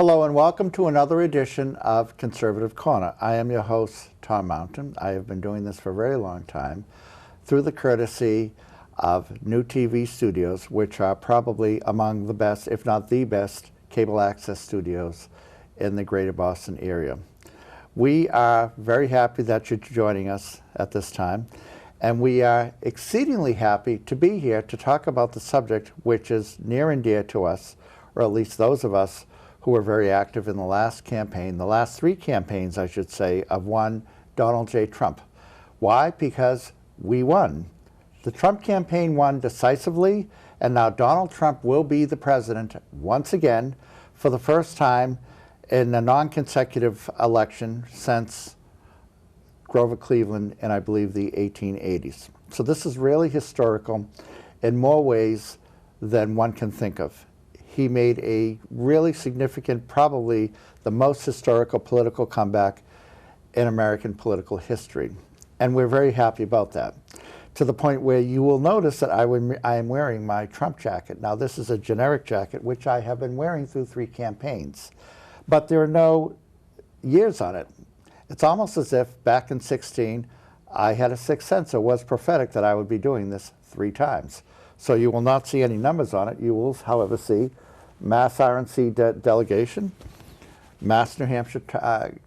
Hello and welcome to another edition of Conservative Corner. I am your host, Tom Mountain. I have been doing this for a very long time through the courtesy of New TV Studios, which are probably among the best, if not the best, cable access studios in the greater Boston area. We are very happy that you're joining us at this time, and we are exceedingly happy to be here to talk about the subject which is near and dear to us, or at least those of us who were very active in the last campaign, the last three campaigns, I should say, of one Donald J. Trump. Why? Because we won. The Trump campaign won decisively, and now Donald Trump will be the president once again for the first time in a non-consecutive election since Grover Cleveland in, I believe, the 1880s. So this is really historical in more ways than one can think of. He made a really significant, probably the most historical political comeback in American political history. And we're very happy about that, to the point where you will notice that I am wearing my Trump jacket. Now, this is a generic jacket, which I have been wearing through three campaigns, but there are no years on it. It's almost as if back in 16, I had a sixth sense, or was prophetic, that I would be doing this three times. So you will not see any numbers on it. You will, however, see Mass RNC delegation, Mass New Hampshire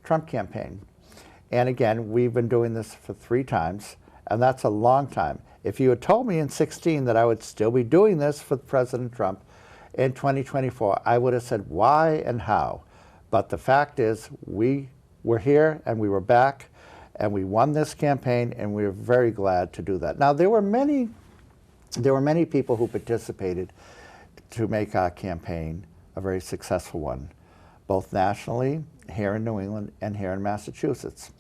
Trump campaign. And again, we've been doing this for three times, and that's a long time. If you had told me in 16 that I would still be doing this for President Trump in 2024, I would have said why and how. But the fact is, we were here and we were back, and we won this campaign, and we were very glad to do that. Now, there were many people who participated to make our campaign a very successful one, both nationally, here in New England, and here in Massachusetts.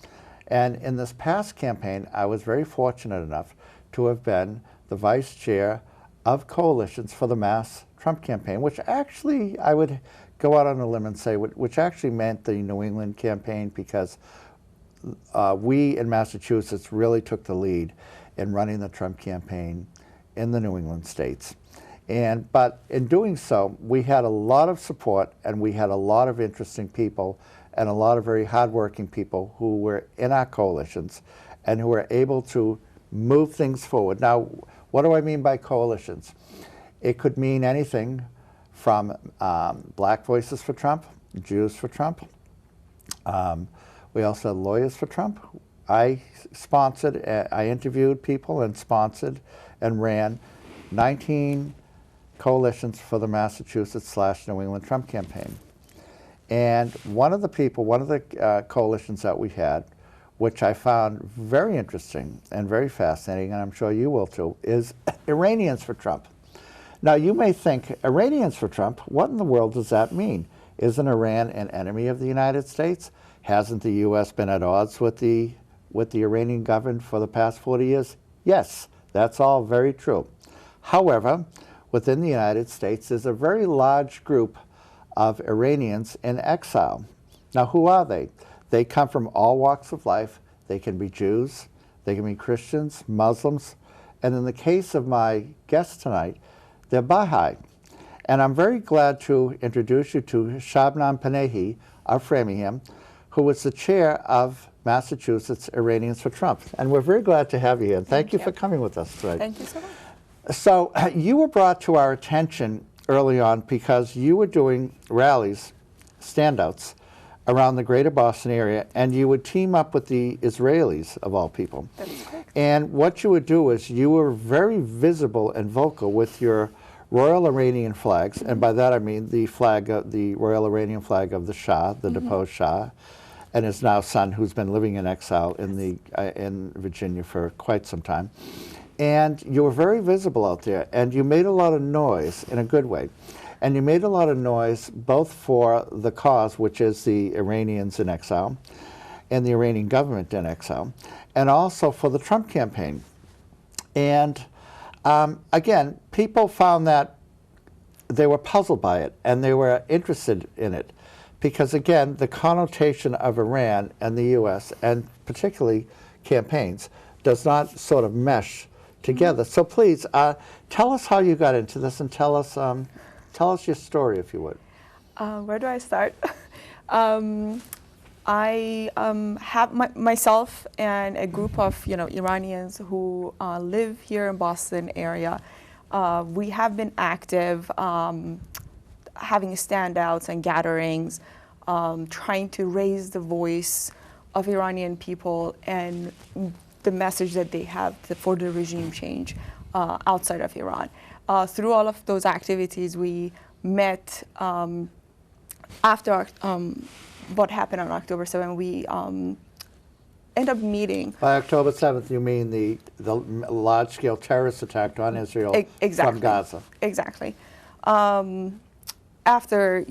And in this past campaign, I was very fortunate enough to have been the vice chair of coalitions for the Mass Trump campaign, which actually, I would go out on a limb and say, which actually meant the New England campaign, because we in Massachusetts really took the lead in running the Trump campaign in the New England states. But in doing so, we had a lot of support, and we had a lot of interesting people and a lot of very hardworking people who were in our coalitions and who were able to move things forward. Now, what do I mean by coalitions? It could mean anything from Black Voices for Trump, Jews for Trump. We also had Lawyers for Trump. I interviewed people and sponsored and ran 19 coalitions for the Massachusetts/New England Trump campaign. And one of the coalitions that we had, which I found very interesting and very fascinating, and I'm sure you will too, is Iranians for Trump. Now, you may think, Iranians for Trump, what in the world does that mean? Isn't Iran an enemy of the United States? Hasn't the U.S. been at odds with the Iranian government for the past 40 years? Yes, that's all very true. However, within the United States, there's a very large group of Iranians in exile. Now, who are they? They come from all walks of life. They can be Jews, they can be Christians, Muslims, and in the case of my guest tonight, they're Baha'i. And I'm very glad to introduce you to Shabnam Panahi of Framingham, who was the chair of Massachusetts Iranians for Trump. And we're very glad to have you here. And thank you for coming with us tonight. Thank you so much. So you were brought to our attention early on because you were doing rallies, standouts, around the greater Boston area, and you would team up with the Israelis, of all people. That's correct. And what you would do is you were very visible and vocal with your Royal Iranian flags, and by that I mean the Royal Iranian flag of the Shah, the deposed Shah, and his now son, who's been living in exile in Virginia for quite some time. And you were very visible out there, and you made a lot of noise in a good way. And you made a lot of noise both for the cause, which is the Iranians in exile, and the Iranian government in exile, and also for the Trump campaign. And again, people found that they were puzzled by it, and they were interested in it. Because again, the connotation of Iran and the U.S., and particularly campaigns, does not sort of mesh together. So please, tell us how you got into this, and tell us your story, if you would. Where do I start? I have myself and a group of Iranians who live here in Boston area. We have been active, having standouts and gatherings, trying to raise the voice of Iranian people and the message that they have for the regime change outside of Iran. Through all of those activities, we met after what happened on October 7th. We end up meeting. By October 7th, you mean the large-scale terrorist attack on Israel Exactly. from Gaza? Exactly. After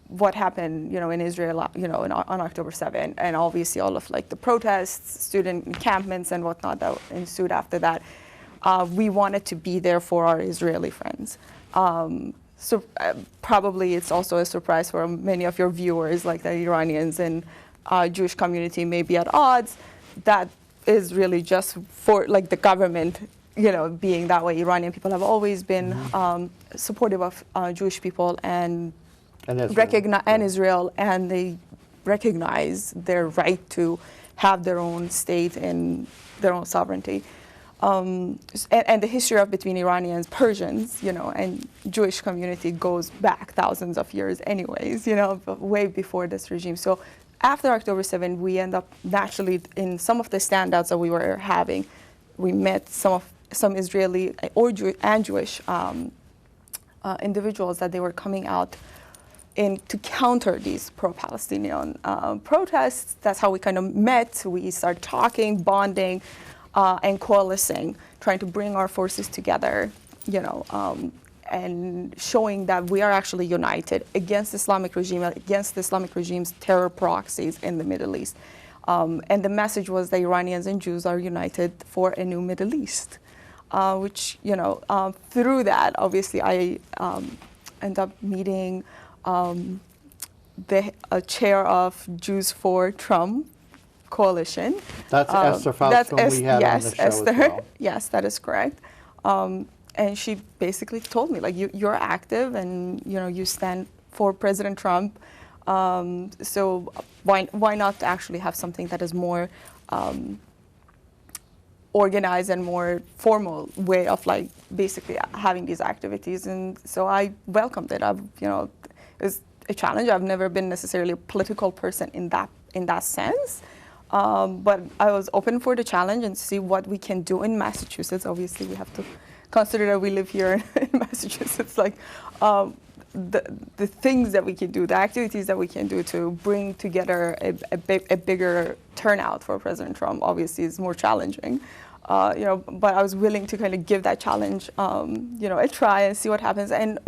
what happened in Israel on October 7th, and obviously all of the protests, student encampments, and whatnot that ensued after that, we wanted to be there for our Israeli friends. So probably it's also a surprise for many of your viewers, like the Iranians and Jewish community may be at odds. That is really just for the government, being that way. Iranian people have always been supportive of Jewish people and Israel, and they recognize their right to have their own state and their own sovereignty. And the history between Iranians, Persians, and Jewish community goes back thousands of years anyways, way before this regime. So after October 7th, we end up naturally in some of the standouts that we were having. We met some Israeli and Jewish individuals that they were coming out to counter these pro-Palestinian protests. That's how we kind of met. We started talking, bonding, and coalescing, trying to bring our forces together, and showing that we are actually united against the Islamic regime, against the Islamic regime's terror proxies in the Middle East. And the message was that Iranians and Jews are united for a new Middle East, which, through that, obviously, I end up meeting the chair of Jews for Trump coalition. That's Esther Faust, whom we had on the show Esther, as well. Yes, that is correct. And she basically told me, you're active and, you stand for President Trump. So why not actually have something that is more organized and more formal way of basically having these activities? And so I welcomed it. It was a challenge. I've never been necessarily a political person in that sense. But I was open for the challenge and see what we can do in Massachusetts. Obviously, we have to consider that we live here in Massachusetts. The things that we can do, the activities that we can do to bring together a bigger turnout for President Trump, obviously, is more challenging. But I was willing to kind of give that challenge, a try and see what happens. And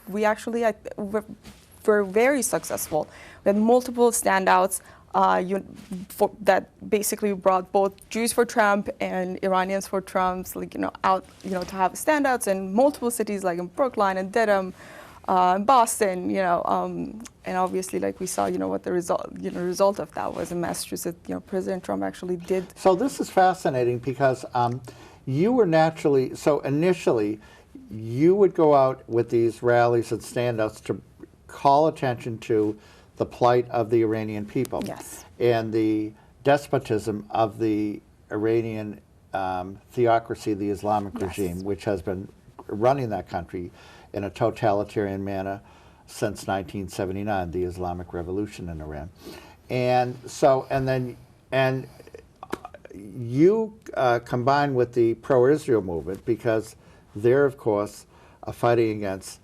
we actually were very successsul. We had multiple standouts. That basically brought both Jews for Trump and Iranians for Trump, out, to have standouts in multiple cities, like in Brookline and Dedham, Boston, and obviously, we saw, what the result of that was in Massachusetts. President Trump actually did. So this is fascinating because you were naturally, so initially, you would go out with these rallies and standouts to call attention to the plight of the Iranian people. Yes. And the despotism of the Iranian theocracy, the Islamic Yes. regime, which has been running that country in a totalitarian manner since 1979, the Islamic Revolution in Iran. And so, and you combine with the pro-Israel movement because they're, of course, fighting against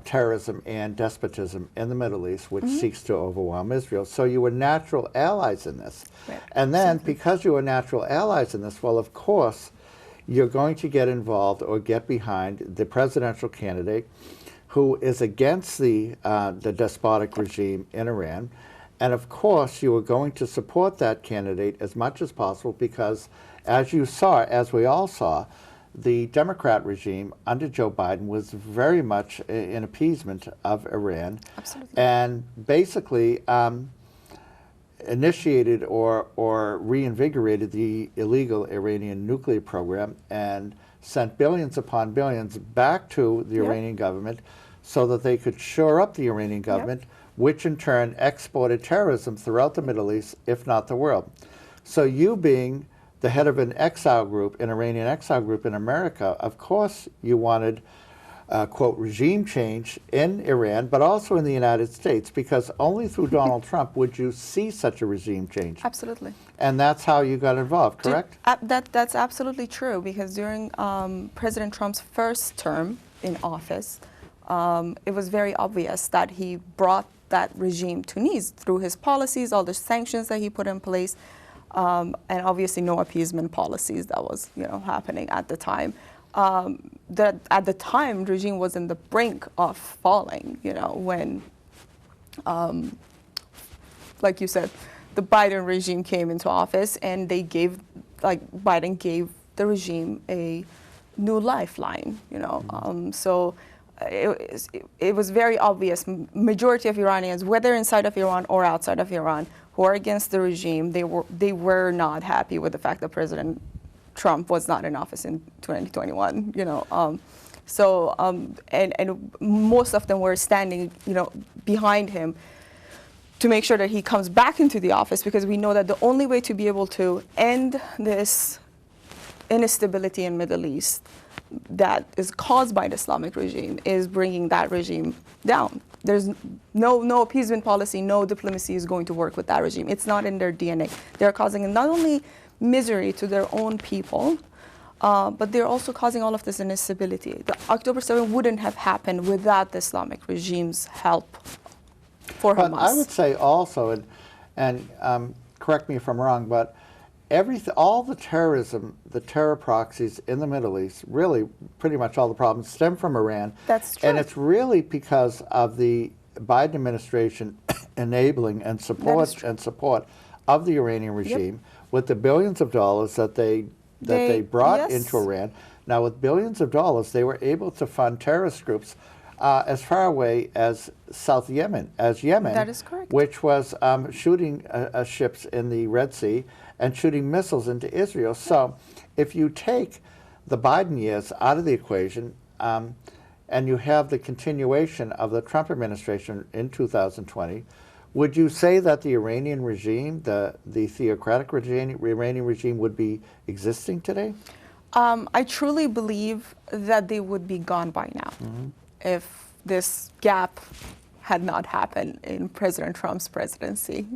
terrorism and despotism in the Middle East, which seeks to overwhelm Israel. So you were natural allies in this. Right. And then, because you were natural allies in this, well, of course, you're going to get involved or get behind the presidential candidate who is against the despotic regime in Iran. And of course, you are going to support that candidate as much as possible because, as you saw, as we all saw, the Democrat regime under Joe Biden was very much in appeasement of Iran. Absolutely. And basically initiated or reinvigorated the illegal Iranian nuclear program and sent billions upon billions back to the Iranian government so that they could shore up the Iranian government, which in turn exported terrorism throughout the Middle East, if not the world. So you being the head of an exile group, an Iranian exile group in America, of course you wanted, quote, regime change in Iran, but also in the United States, because only through Donald Trump would you see such a regime change. Absolutely. And that's how you got involved, correct? That's absolutely true, because during President Trump's first term in office, it was very obvious that he brought that regime to knees through his policies, all the sanctions that he put in place, and obviously no appeasement policies that was happening at the time. That at the time, the regime was in the brink of falling, when, like you said, the Biden regime came into office, and Biden gave the regime a new lifeline, so it was very obvious. Majority of Iranians, whether inside of Iran or outside of Iran, who are against the regime, they were not happy with the fact that President Trump was not in office in 2021. And most of them were standing, behind him to make sure that he comes back into the office, because we know that the only way to be able to end this instability in Middle East that is caused by the Islamic regime is bringing that regime down. There's no appeasement policy, no diplomacy is going to work with that regime. It's not in their DNA. They're causing not only misery to their own people, but they're also causing all of this instability. The October 7th wouldn't have happened without the Islamic regime's help for Hamas. But I would say also, and correct me if I'm wrong, but all the terrorism, the terror proxies in the Middle East, really pretty much all the problems stem from Iran. That's true. And it's really because of the Biden administration enabling and support of the Iranian regime, with the billions of dollars that they brought into Iran. Now, with billions of dollars, they were able to fund terrorist groups as far away as South Yemen, That is correct. which was shooting ships in the Red Sea and shooting missiles into Israel. So if you take the Biden years out of the equation, and you have the continuation of the Trump administration in 2020, would you say that the Iranian regime, the theocratic Iranian regime, would be existing today? I truly believe that they would be gone by now if this gap had not happened in President Trump's presidency.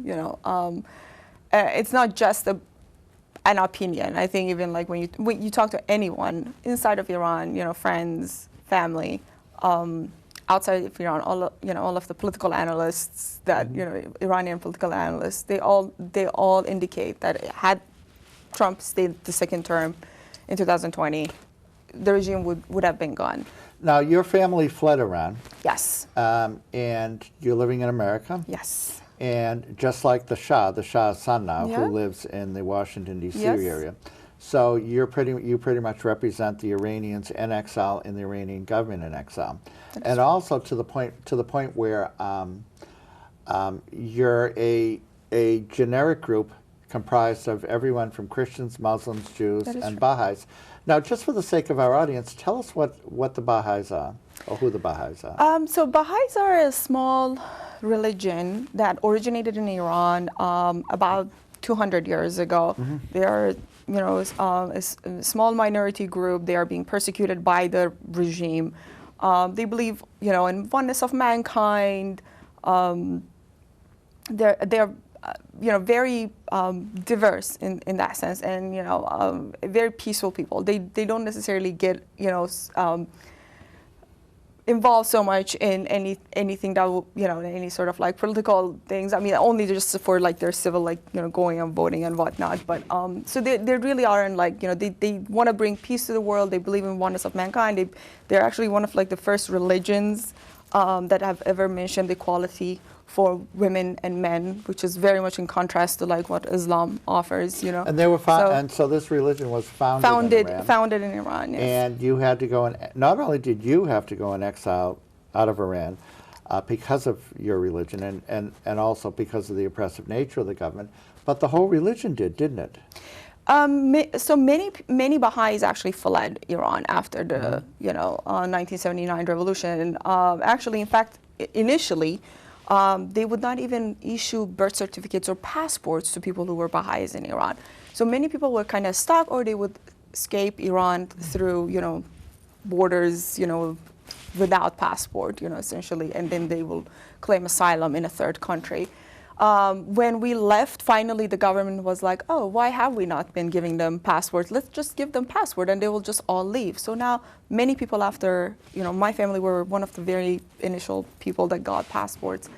It's not just an opinion. I think even like when you talk to anyone inside of Iran, friends, family, outside of Iran, all of the political analysts that Iranian political analysts, they all indicate that had Trump stayed the second term in 2020, the regime would have been gone. Now, your family fled Iran. Yes. And you're living in America. Yes. And just like the Shah's son now, Yeah. who lives in the Washington, D.C. Yes. area. So you pretty much represent the Iranians in exile and the Iranian government in exile. And also to the point where you're a generic group comprised of everyone from Christians, Muslims, Jews, and Baha'is. Now, just for the sake of our audience, tell us what the Baha'is are, or who the Baha'is are. So Baha'is are a small religion that originated in Iran about 200 years ago. They are, a small minority group. They are being persecuted by the regime. They believe, in oneness of mankind. They're very diverse in that sense, and very peaceful people. They don't necessarily get involved so much in anything that will, any sort of like political things. I mean, only just for like their civil, going and voting and whatnot. But so they really aren't they want to bring peace to the world. They believe in oneness of mankind. They're actually one of the first religions that have ever mentioned equality for women and men, which is very much in contrast to what Islam offers, And they were and so this religion was founded in Iran. Founded in Iran, yes. And you had to go not only did you have to go in exile out of Iran because of your religion and also because of the oppressive nature of the government, but the whole religion did, didn't it? So many Baha'is actually fled Iran after the 1979 revolution. Actually, in fact, initially, they would not even issue birth certificates or passports to people who were Baha'is in Iran. So many people were kind of stuck, or they would escape Iran through borders, without passport, essentially, and then they will claim asylum in a third country. When we left, finally, the government was like, oh, why have we not been giving them passports? Let's just give them passport and they will just all leave. So now many people after, my family were one of the very initial people that got passports.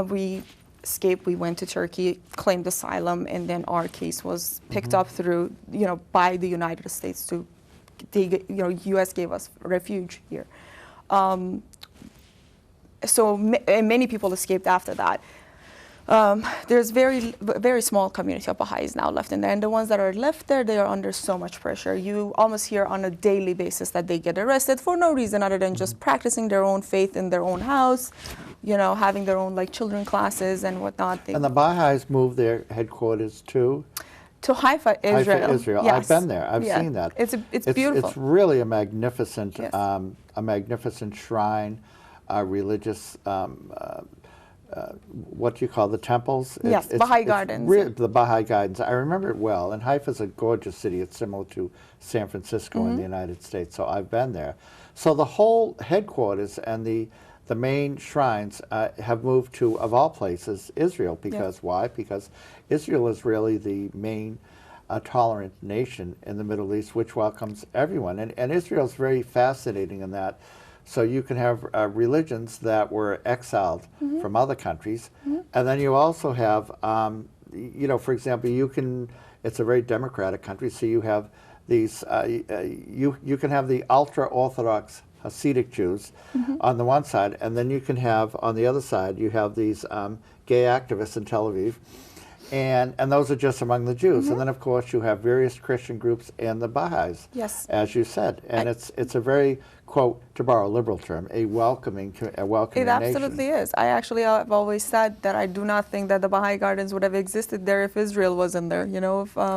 We escaped, we went to Turkey, claimed asylum, and then our case was picked up through, by the United States U.S. gave us refuge here. So many people escaped after that. There's very small community of Baha'is now left in there, and the ones that are left there, they are under so much pressure. You almost hear on a daily basis that they get arrested for no reason other than just practicing their own faith in their own house, having their own children classes and whatnot. And the Baha'is moved their headquarters to Haifa, Israel. Haifa, Israel. Yes. I've been there. I've seen that. It's beautiful. It's really a magnificent shrine, religious. What do you call the temples? Yes, Baha'i Gardens. The Baha'i Gardens. I remember it well. And Haifa's a gorgeous city. It's similar to San Francisco in the United States. So I've been there. So the whole headquarters and the main shrines have moved to, of all places, Israel. Because why? Because Israel is really the main tolerant nation in the Middle East, which welcomes everyone. And Israel's very fascinating in that. So you can have religions that were exiled from other countries, and then you also have, for example, it's a very democratic country, so you have these, you can have the ultra-Orthodox Hasidic Jews on the one side, and then you can have, on the other side, you have these gay activists in Tel Aviv, and those are just among the Jews. And then, of course, you have various Christian groups and the Baha'is, as you said. And it's a very, quote, to borrow a liberal term, a welcoming nation. It absolutely is. I actually have always said that I do not think that the Baha'i Gardens would have existed there if Israel wasn't there,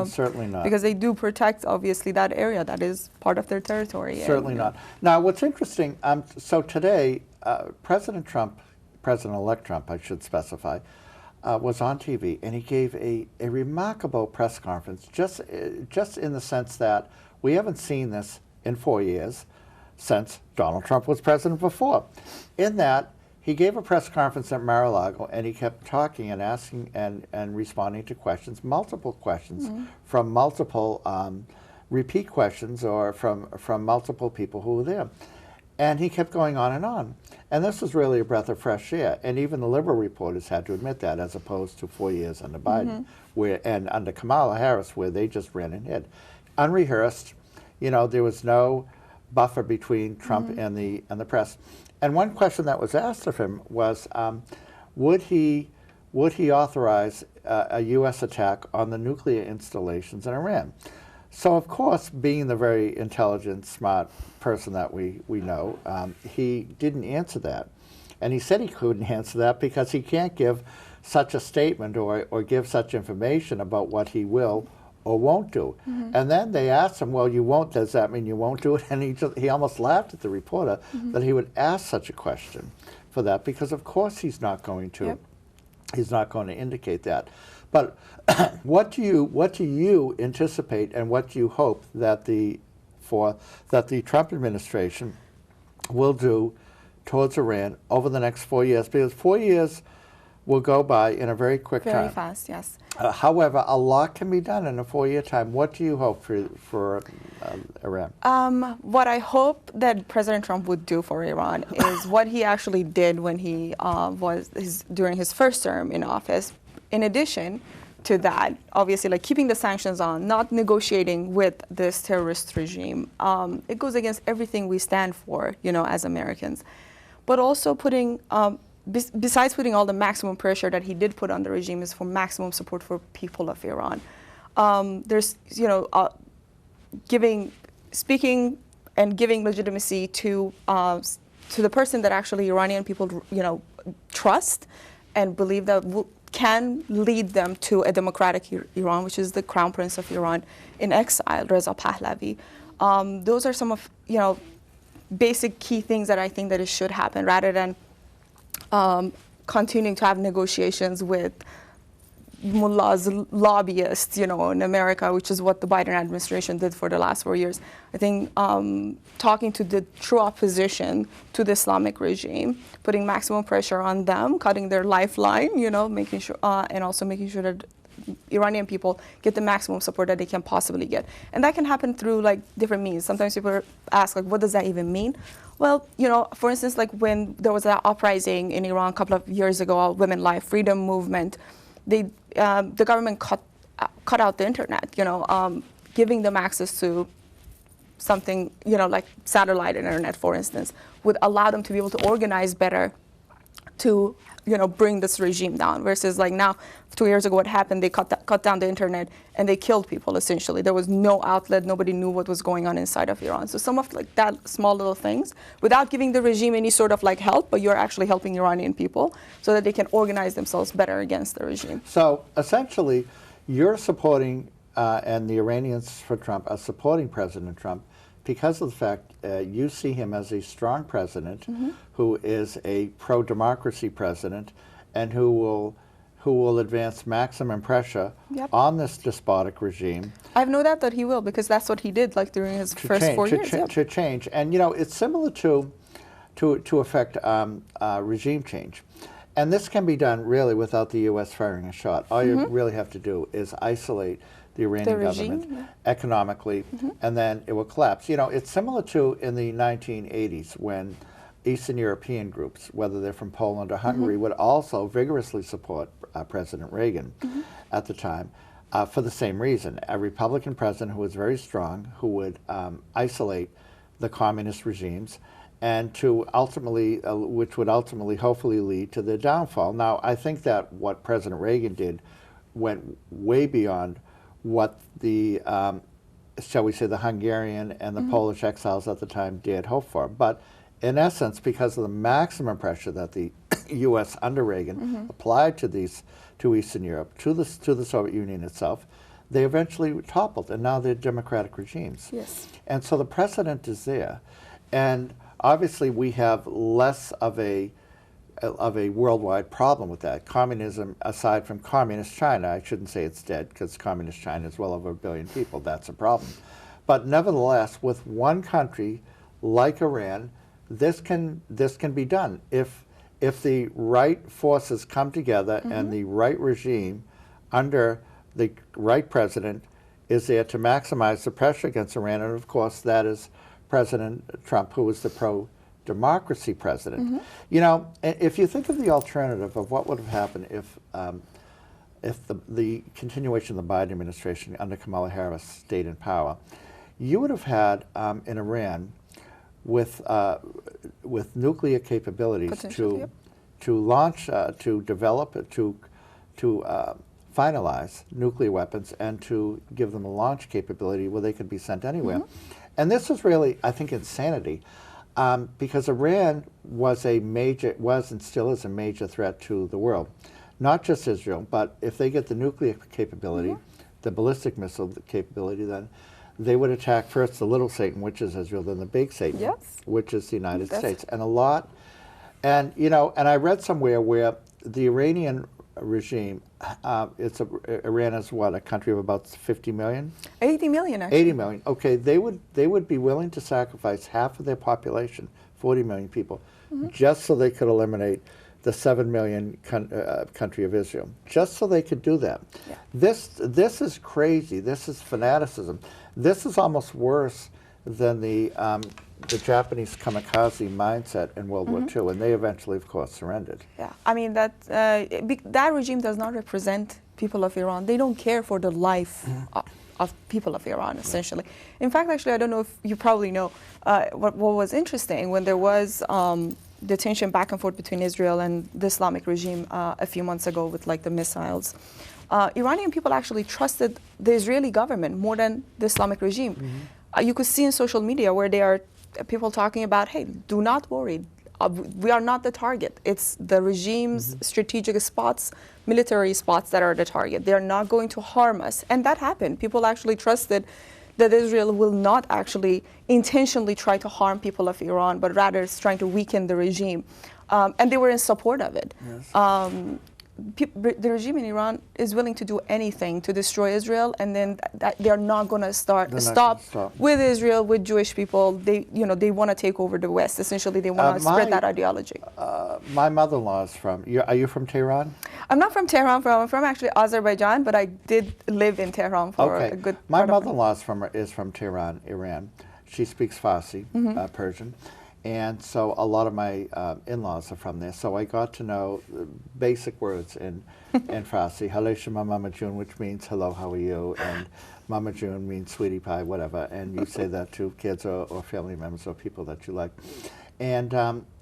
Certainly not. Because they do protect, obviously, that area that is part of their territory. Certainly not. Now, what's interesting, so today, President-elect Trump, I should specify, was on TV, and he gave a remarkable press conference, just in the sense that we haven't seen this in 4 years since Donald Trump was president before. In that, he gave a press conference at Mar-a-Lago, and he kept talking and asking and responding to questions, multiple questions, from multiple repeat questions or from multiple people who were there. And he kept going on and on. And this was really a breath of fresh air. And even the liberal reporters had to admit that, as opposed to 4 years under Biden, and under Kamala Harris, where they just ran and hid. Unrehearsed, there was no buffer between Trump and the press. And one question that was asked of him was, would he authorize a U.S. attack on the nuclear installations in Iran? So, of course, being the very intelligent, smart person that we know, he didn't answer that. And he said he couldn't answer that because he can't give such a statement or give such information about what he will or won't do. And then they asked him, well, you won't, does that mean you won't do it? And he almost laughed at the reporter that he would ask such a question for that, because of course he's not going to. He's not going to indicate that. But what do you anticipate, and what do you hope that the Trump administration will do towards Iran over the next 4 years? Because 4 years will go by in a very quick time. Very fast, yes. However, a lot can be done in a 4-year time. What do you hope for Iran? What I hope that President Trump would do for Iran is what he actually did when he during his first term in office. In addition to that, obviously, keeping the sanctions on, not negotiating with this terrorist regime, it goes against everything we stand for, as Americans. But also putting besides putting all the maximum pressure that he did put on the regime, is for maximum support for people of Iran. There's, speaking and giving legitimacy to the person that actually Iranian people, trust and believe that can lead them to a democratic Iran, which is the crown prince of Iran in exile, Reza Pahlavi. Those are some of, basic key things that I think that it should happen, rather than continuing to have negotiations with mullahs, lobbyists, in America, which is what the Biden administration did for the last 4 years. I think talking to the true opposition to the Islamic regime, putting maximum pressure on them, cutting their lifeline, making sure, and also making sure that Iranian people get the maximum support that they can possibly get. And that can happen through different means. Sometimes people ask, what does that even mean? Well, for instance, when there was that uprising in Iran a couple of years ago, a Women Life Freedom movement, the government cut out the internet, giving them access to something, like satellite internet, for instance, would allow them to be able to organize better to, bring this regime down. Versus now, 2 years ago, what happened, they cut down the internet and they killed people, essentially. There was no outlet, nobody knew what was going on inside of Iran. So some of that small little things, without giving the regime any sort of help, but you're actually helping Iranian people so that they can organize themselves better against the regime. So essentially, you're supporting, and the Iranians for Trump are supporting President Trump because of the fact you see him as a strong president who is a pro-democracy president and who will advance maximum pressure on this despotic regime. I have no doubt that he will, because that's what he did during his first 4 years. To change. And it's similar to affect regime change. And this can be done really without the U.S. firing a shot. All you really have to do is isolate the Iranian government economically, and then it will collapse. It's similar to in the 1980s when Eastern European groups, whether they're from Poland or Hungary, would also vigorously support President Reagan at the time for the same reason. A Republican president who was very strong, who would isolate the communist regimes, and to ultimately, which would ultimately hopefully lead to their downfall. Now, I think that what President Reagan did went way beyond what the, shall we say, the Hungarian and the Polish exiles at the time dared hope for. But in essence, because of the maximum pressure that the U.S. under Reagan applied to Eastern Europe, to the Soviet Union itself, they eventually toppled, and now they're democratic regimes. Yes. And so the precedent is there. And obviously we have less of a worldwide problem with that. Communism, aside from communist China, I shouldn't say it's dead, because communist China is well over 1 billion people. That's a problem. But nevertheless, with one country like Iran, this can be done. If the right forces come together and the right regime under the right president is there to maximize the pressure against Iran, and of course that is President Trump, who is the pro-democracy president. If you think of the alternative of what would have happened if the continuation of the Biden administration under Kamala Harris stayed in power, you would have had in Iran with nuclear capabilities to launch, to develop, to finalize nuclear weapons and to give them a launch capability where they could be sent anywhere. And this was really, I think, insanity, because Iran was and still is a major threat to the world. Not just Israel, but if they get the nuclear capability, the ballistic missile capability, then they would attack first the little Satan, which is Israel, then the big Satan, which is the United States. And and I read somewhere where the Iranian regime, Iran is what, a country of about 50 million? 80 million, actually. 80 million. Okay, they would be willing to sacrifice half of their population, 40 million people, just so they could eliminate the 7 million country of Israel, just so they could do that. This is crazy. This is fanaticism. This is almost worse than the Japanese kamikaze mindset in World War II, and they eventually, of course, surrendered. Yeah, I mean, that regime does not represent people of Iran. They don't care for the life of people of Iran, essentially. In fact, actually, I don't know if you probably know, what was interesting when there was the tension back and forth between Israel and the Islamic regime a few months ago with the missiles. Iranian people actually trusted the Israeli government more than the Islamic regime. You could see in social media where there are people talking about, hey, do not worry, we are not the target. It's the regime's strategic spots, military spots that are the target. They're not going to harm us. And that happened. People actually trusted that Israel will not actually intentionally try to harm people of Iran, but rather is trying to weaken the regime. And they were in support of it. Yes. The regime in Iran is willing to do anything to destroy Israel, and then they're not going to stop with Israel, with Jewish people. They want to take over the West. Essentially, they want to spread that ideology. My mother-in-law is from. Are you from Tehran? I'm not from Tehran. I'm from actually Azerbaijan, but I did live in Tehran for a good. My mother-in-law is from Tehran, Iran. She speaks Farsi, Persian. And so a lot of my in-laws are from there. So I got to know basic words in Farsi. Haleshima Mama June, which means hello, how are you? And Mama June means sweetie pie, whatever. And you say that to kids or family members or people that you like. And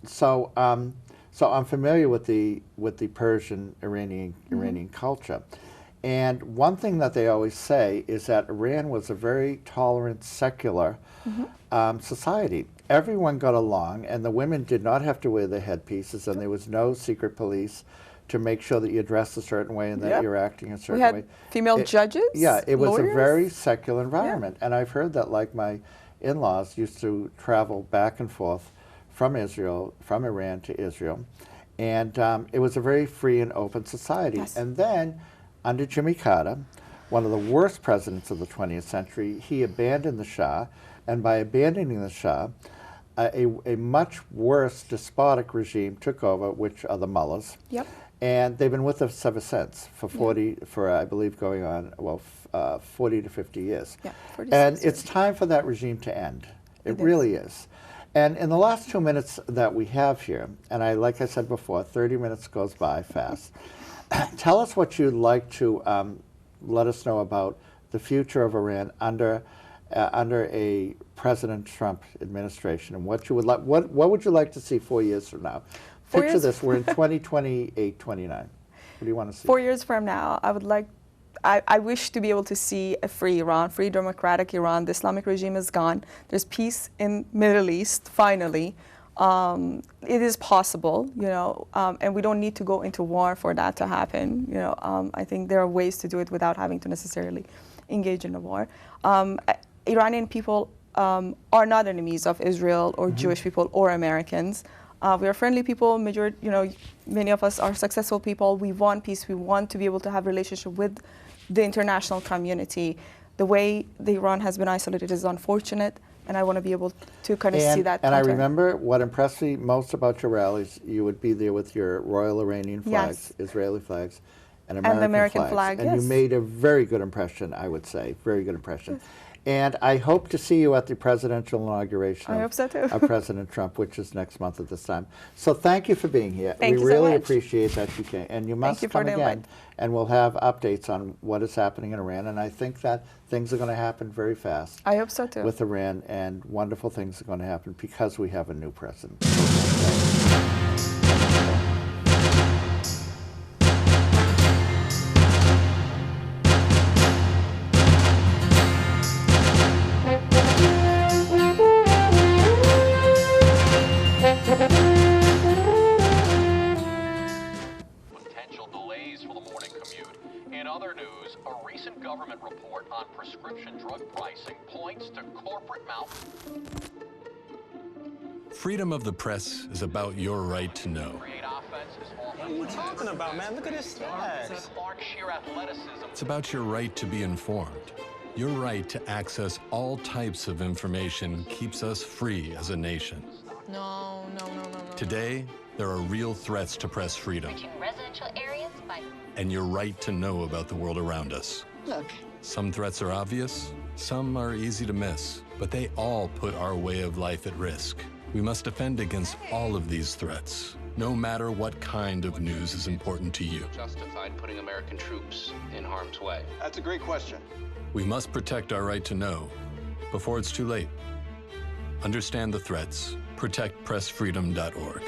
so I'm familiar with the Persian Iranian culture. And one thing that they always say is that Iran was a very tolerant, secular society. Everyone got along, and the women did not have to wear the headpieces, and there was no secret police to make sure that you dressed a certain way and that you're acting a certain way. We had female judges. Yeah, it was lawyers. a very secular environment. And I've heard that, like, my in-laws used to travel back and forth from Iran to Israel. And it was a very free and open society. Yes. And then, under Jimmy Carter, one of the worst presidents of the 20th century, he abandoned the Shah. And by abandoning the Shah, a much worse despotic regime took over, which are the mullahs. Yep. And they've been with us ever since, for I believe going on, 40 to 50 years. Yeah, 46 and years. it's time for that regime to end. It really is. And in the last 2 minutes that we have here, and like I said before, 30 minutes goes by fast. Tell us what you'd like to let us know about the future of Iran under a President Trump administration, and what you would like. What would you like to see 4 years from now? Picture this: we're in 2028, 29. What do you want to see? 4 years from now, I wish to be able to see a free Iran, free democratic Iran. The Islamic regime is gone. There's peace in Middle East, finally. It is possible, and we don't need to go into war for that to happen. I think there are ways to do it without having to necessarily engage in a war. Iranian people are not enemies of Israel or Jewish people or Americans. We are friendly people. Many of us are successful people. We want peace. We want to be able to have relationship with the international community. The way Iran has been isolated is unfortunate, and I want to be able to kind of see that. And I remember what impressed me most about your rallies. You would be there with your Royal Iranian flags, Israeli flags, and American flags. And you made a very good impression, I would say, very good impression. And I hope to see you at the presidential inauguration of President Trump, which is next month at this time. So thank you for being here. We really appreciate that you came. And you must come again, and we'll have updates on what is happening in Iran. And I think that things are going to happen very fast. I hope so too. With Iran, and wonderful things are going to happen because we have a new president. Government report on prescription drug pricing points to corporate Freedom of the press is about your right to know. What are you talking about, man? Look at his stats. It's about your right to be informed. Your right to access all types of information keeps us free as a nation. No. Today, there are real threats to press freedom. Residential areas by... And your right to know about the world around us. Look. Some threats are obvious, some are easy to miss, but they all put our way of life at risk. We must defend against all of these threats, no matter what kind of news is important to you. Justified putting American troops in harm's way? That's a great question. We must protect our right to know before it's too late. Understand the threats. ProtectPressFreedom.org.